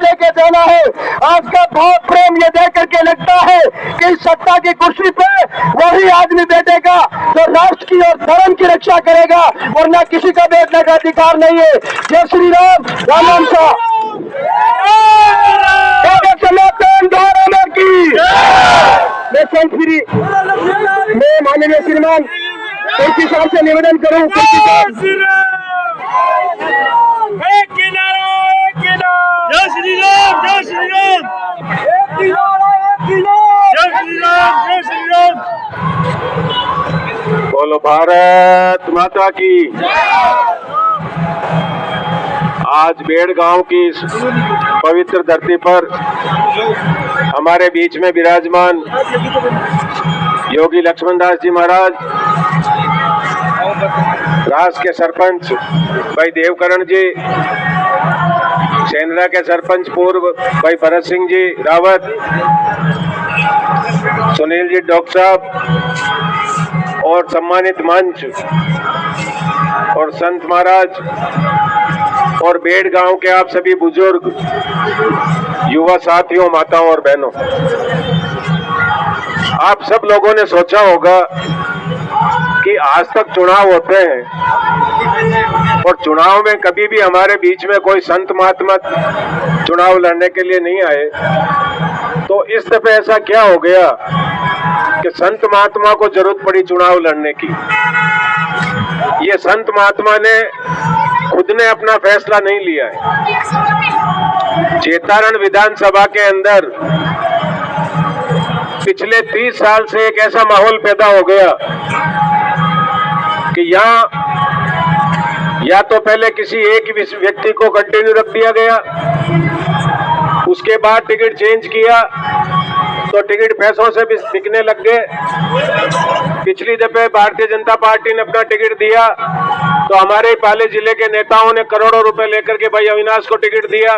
लेके जाना है। आपका भाव प्रेम ये देख करके लगता है कि सत्ता की कुर्सी पे वही आदमी बैठेगा जो राष्ट्र की और धर्म की रक्षा करेगा, वरना किसी का बैठने का अधिकार नहीं है। जय श्री राम, राम राम शाह। सनातन धर्म की मैं माननीय श्रीमान कुर्सी साहब से निवेदन करूं, जय श्री राम, जय श्री राम, जय श्री राम, जय श्री राम। बोलो भारत माता की। आज बेड़गांव की इस पवित्र धरती पर हमारे बीच में विराजमान योगी लक्ष्मण दास जी महाराज, रास के सरपंच भाई देवकरण जी, सेंद्रा के सरपंच पूर्व भाई भरत सिंह जी रावत, सुनील जी डॉक्टर साहब और सम्मानित मंच और संत महाराज और बेड़गांव के आप सभी बुजुर्ग, युवा साथियों, माताओं और बहनों, आप सब लोगों ने सोचा होगा कि आज तक चुनाव होते हैं और चुनाव में कभी भी हमारे बीच में कोई संत महात्मा चुनाव लड़ने के लिए नहीं आए। तो इस दफे ऐसा क्या हो गया कि संत महात्मा को जरूरत पड़ी चुनाव लड़ने की। ये संत महात्मा ने खुद ने अपना फैसला नहीं लिया है। चेतारण विधानसभा के अंदर पिछले 30 साल से एक ऐसा माहौल पैदा हो गया कि यहाँ या तो पहले किसी एक व्यक्ति को कंटिन्यू रख दिया गया, उसके बाद टिकट चेंज किया तो टिकट पैसों से भी बिकने लग गए। पिछली दफे भारतीय जनता पार्टी ने अपना टिकट दिया तो हमारे ही पाले जिले के नेताओं ने करोड़ों रुपए लेकर के भाई अविनाश को टिकट दिया।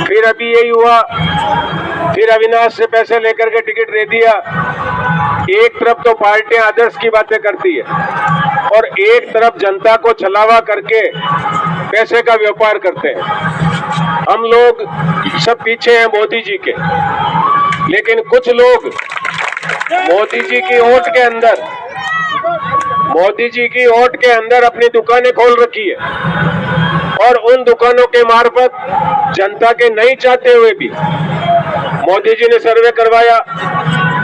फिर अभी यही हुआ, फिर अविनाश से पैसे लेकर के टिकट दे दिया। एक तरफ तो पार्टियां आदर्श की बातें करती है और एक तरफ जनता को छलावा करके पैसे का व्यापार करते हैं। हम लोग सब पीछे हैं मोदी जी के, लेकिन कुछ लोग मोदी जी की ओट के अंदर अपनी दुकानें खोल रखी है और उन दुकानों के मार्फत जनता के नहीं चाहते हुए भी मोदी जी ने सर्वे करवाया।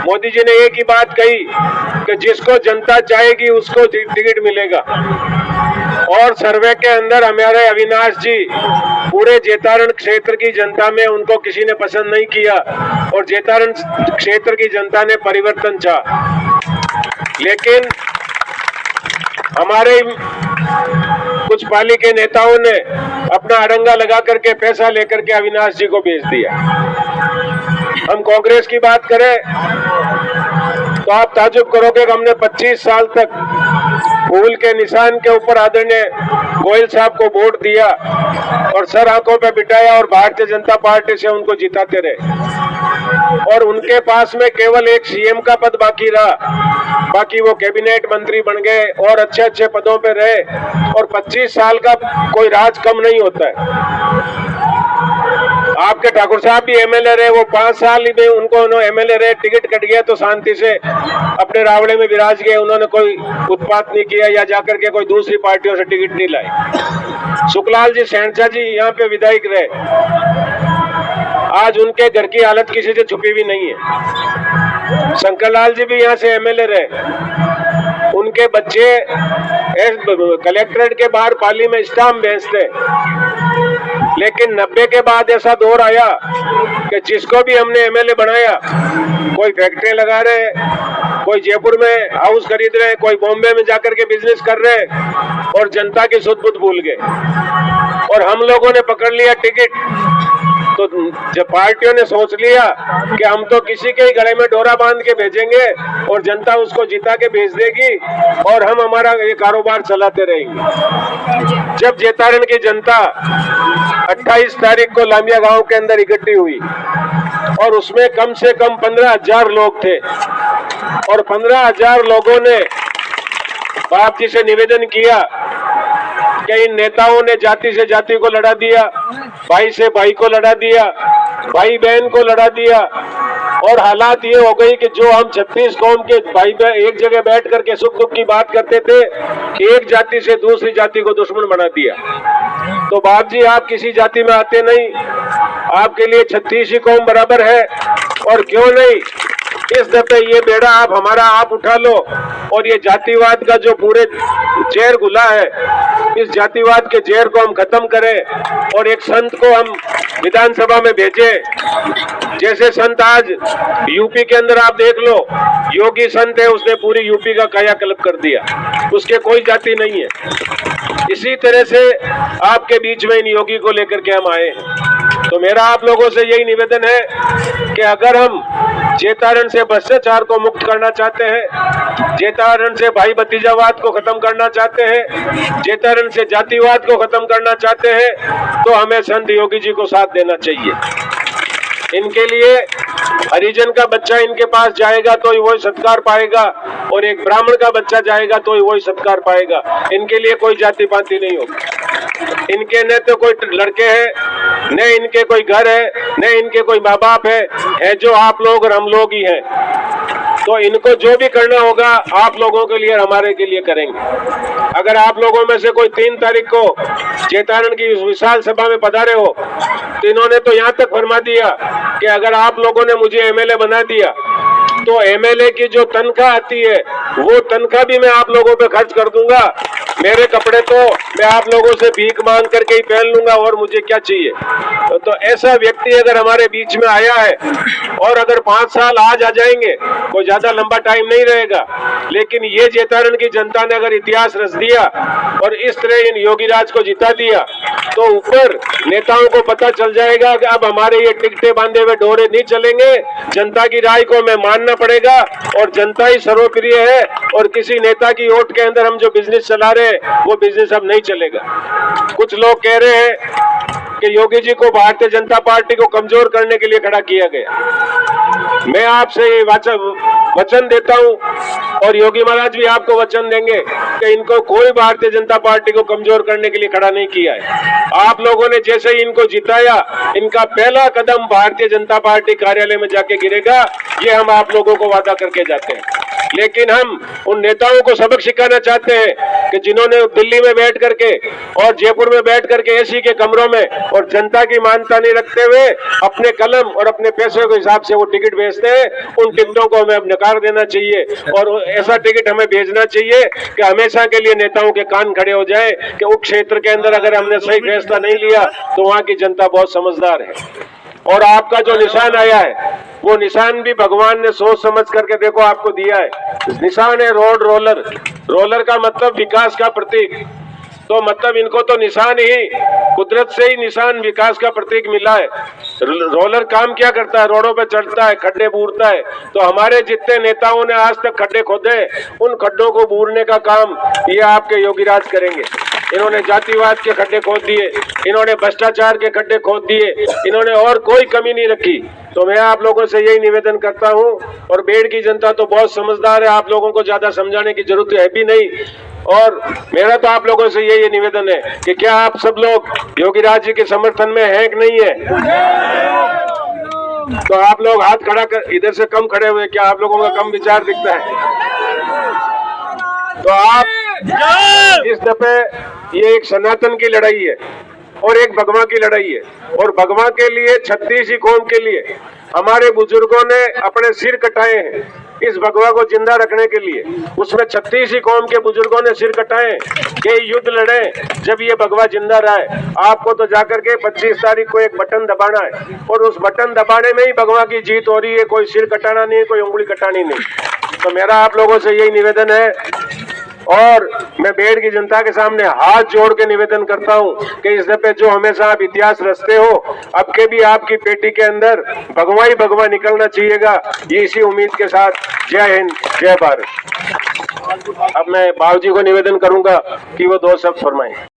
मोदी जी ने एक ही बात कही कि जिसको जनता चाहेगी उसको टिकट मिलेगा। और सर्वे के अंदर हमारे अविनाश जी पूरे जेतारण क्षेत्र की जनता में उनको किसी ने पसंद नहीं किया और जेतारण क्षेत्र की जनता ने परिवर्तन चाहा। लेकिन हमारे कुछ पाली के नेताओं ने अपना अड़ंगा लगा करके पैसा लेकर के अविनाश जी को भेज दिया। हम कांग्रेस की बात करें तो आप ताजुब करोगे कि हमने 25 साल तक फूल के निशान के ऊपर आदरणीय गोयल साहब को वोट दिया और सर आंखों पे बिठाया और भारतीय जनता पार्टी से उनको जिताते रहे और उनके पास में केवल एक सीएम का पद बाकी रहा, बाकी वो कैबिनेट मंत्री बन गए और अच्छे अच्छे पदों पे रहे। और 25 साल का कोई राज कम नहीं होता है। आपके ठाकुर साहब भी एमएलए रहे, वो 5 साल ही में उनको एमएलए रहे, टिकट कट गया तो शांति से अपने रावड़े में विराज गए, उन्होंने कोई उत्पात नहीं किया या जाकर के कोई दूसरी पार्टियों से टिकट नहीं लाई। सुखलाल जी सेंचा जी यहाँ पे विधायक रहे, आज उनके घर की हालत किसी से छुपी हुई नहीं है। शंकरलाल जी भी यहाँ से एमएलए रहे, उनके बच्चे कलेक्ट्रेट के बाहर पाली में स्टाम्प बेचते। लेकिन 90 के बाद ऐसा दौर आया कि जिसको भी हमने एमएलए बनाया, कोई फैक्ट्री लगा रहे, कोई जयपुर में हाउस खरीद रहे, कोई बॉम्बे में जाकर के बिजनेस कर रहे और जनता की सुध बुध भूल गए। और हम लोगों ने पकड़ लिया टिकट तो जब पार्टियों ने सोच लिया कि हम तो किसी के ही गले में डोरा बांध के भेजेंगे और जनता उसको जिता के भेज देगी और हम हमारा ये कारोबार चलाते रहेंगे। जब जेतारण की जनता 28 तारीख को लामिया गांव के अंदर इकट्ठी हुई और उसमें कम से कम 15,000 लोग थे और 15,000 लोगों ने बाप जी से निवेदन किया कि इन नेताओं ने जाति से जाति को लड़ा दिया, भाई से भाई को लड़ा दिया, भाई बहन को लड़ा दिया, और हालात ये हो गई कि जो हम 36 कौम के भाई बहन एक जगह बैठ करके सुख दुख की बात करते थे, एक जाति से दूसरी जाति को दुश्मन बना दिया। तो बाप जी, आप किसी जाति में आते नहीं, आपके लिए 36 ही कौम बराबर है। और क्यों नहीं, इस दफे ये बेड़ा आप उठा लो, और ये जातिवाद का जो पूरे जहर घुला है, इस जातिवाद के जहर को हम खत्म करें और एक संत को हम विधानसभा में भेजें। जैसे संत आज यूपी के अंदर आप देख लो, योगी संत है, उसने पूरी यूपी का कायाकल्प कर दिया, उसके कोई जाति नहीं है। इसी तरह से आपके बीच में इन योगी को लेकर के हम आए हैं। तो मेरा आप लोगों से यही निवेदन है कि अगर हम जेतारण से भ्रष्टाचार को मुक्त करना चाहते हैं, जेतारण से भाई भतीजावाद को खत्म करना चाहते हैं, जेतारण से जातिवाद को खत्म करना चाहते हैं, तो हमें संत योगी जी को साथ देना चाहिए। इनके लिए हरिजन का बच्चा इनके पास जाएगा तो ही वही सत्कार पाएगा, और एक ब्राह्मण का बच्चा जाएगा तो ही वही सत्कार पाएगा। इनके लिए कोई जाति पाति नहीं होगी। इनके न तो कोई लड़के हैं, न इनके कोई घर है, न इनके कोई माँ बाप है जो आप लोग और हम लोग ही हैं। तो इनको जो भी करना होगा आप लोगों के लिए, हमारे के लिए करेंगे। अगर आप लोगों में से कोई 3 तारीख को जेतारण की विशाल सभा में पधारे हो, तो इन्होंने तो यहाँ तक फरमा दिया कि अगर आप लोगों ने मुझे एमएलए बना दिया तो एमएलए की जो तनख्वाह आती है वो तनख्वाह भी मैं आप लोगों पे खर्च कर दूंगा। मेरे कपड़े तो मैं आप लोगों से भीख मांग करके ही पहन लूंगा, और मुझे क्या चाहिए। तो ऐसा व्यक्ति अगर हमारे बीच में आया है, और अगर 5 साल आज आ जाएंगे, कोई ज्यादा लंबा टाइम नहीं रहेगा, लेकिन ये जेतारण की जनता ने अगर इतिहास रच दिया और इस तरह इन योगीराज को जिता दिया, तो ऊपर नेताओं को पता चल जाएगा कि अब हमारे ये टिकटे बांधे हुए डोरे नहीं चलेंगे, जनता की राय को हमें मानना पड़ेगा, और जनता ही सर्वप्रिय है। और किसी नेता की वोट के अंदर हम जो बिजनेस चला रहे हैं वो बिजनेस अब नहीं चलेगा। कुछ लोग कह रहे हैं कि योगी जी को भारतीय जनता पार्टी को कमजोर करने के लिए खड़ा किया गया। मैं आपसे ये वचन देता हूं, और योगी महाराज भी आपको वचन देंगे कि इनको कोई भारतीय जनता पार्टी को कमजोर करने के लिए खड़ा नहीं किया है। आप लोगों ने जैसे ही इनको जिताया, इनका पहला कदम भारतीय जनता पार्टी कार्यालय में जाके गिरेगा, ये हम आप लोगों को वादा करके जाते हैं। लेकिन हम उन नेताओं को सबक सिखाना चाहते हैं कि जिन्होंने दिल्ली में बैठ करके और जयपुर में बैठ करके एसी के कमरों में और जनता की मानता नहीं रखते हुए अपने कलम और अपने पैसों के हिसाब से वो टिकट भेजते हैं, उन टिकटों को हमें अब नकार देना चाहिए, और ऐसा टिकट हमें भेजना चाहिए कि हमेशा के लिए नेताओं के कान खड़े हो जाए कि उस क्षेत्र के अंदर अगर हमने सही फैसला नहीं लिया तो वहां की जनता बहुत समझदार है। और आपका जो निशान आया है वो निशान भी भगवान ने सोच समझ करके देखो आपको दिया है। निशान है रोड रोलर। रोलर का मतलब विकास का प्रतीक, तो मतलब इनको तो निशान ही कुदरत से ही निशान विकास का प्रतीक मिला है। रोलर काम क्या करता है? रोडों पे चढ़ता है, खड्डे बूरता है। तो हमारे जितने नेताओं ने आज तक खड्डे खोदे, उन खड्डों को बूरने का काम ये आपके योगीराज करेंगे। इन्होंने जातिवाद के खड्डे खोद दिए, इन्होंने भ्रष्टाचार के खड्डे खोद दिए, इन्होंने और कोई कमी नहीं रखी। तो मैं आप लोगों से यही निवेदन करता हूं, और बेड़ की जनता तो बहुत समझदार है, आप लोगों को ज्यादा समझाने की जरूरत है भी नहीं। और मेरा तो आप लोगों से यही निवेदन है कि क्या आप सब लोग योगीराज जी के समर्थन में हैं कि नहीं है? तो आप लोग हाथ खड़ा कर, इधर से कम खड़े हुए, क्या आप लोगों का कम विचार दिखता है? तो आप इस दफे ये एक सनातन की लड़ाई है और एक भगवा की लड़ाई है, और भगवा के लिए 36 ही कौम के लिए हमारे बुजुर्गों ने अपने सिर कटाए हैं इस भगवा को जिंदा रखने के लिए। उसमें 36 ही कौम के बुजुर्गों ने सिर कटाए कि युद्ध लड़े जब ये भगवा जिंदा रहा है। आपको तो जाकर के 25 तारीख को एक बटन दबाना है, और उस बटन दबाने में ही भगवा की जीत हो रही है। कोई सिर कटाना नहीं है, कोई उंगली कटानी नहीं। तो मेरा आप लोगों से यही निवेदन है, और मैं बेड़ की जनता के सामने हाथ जोड़ के निवेदन करता हूं कि इस दफे जो हमेशा आप इतिहास रचते हो, अब के भी आपकी पेटी के अंदर भगवा ही भगवा निकलना चाहिएगा। ये इसी उम्मीद के साथ जय हिंद, जय भारत। अब मैं बाबूजी को निवेदन करूंगा कि वो 2 शब्द फरमाएं।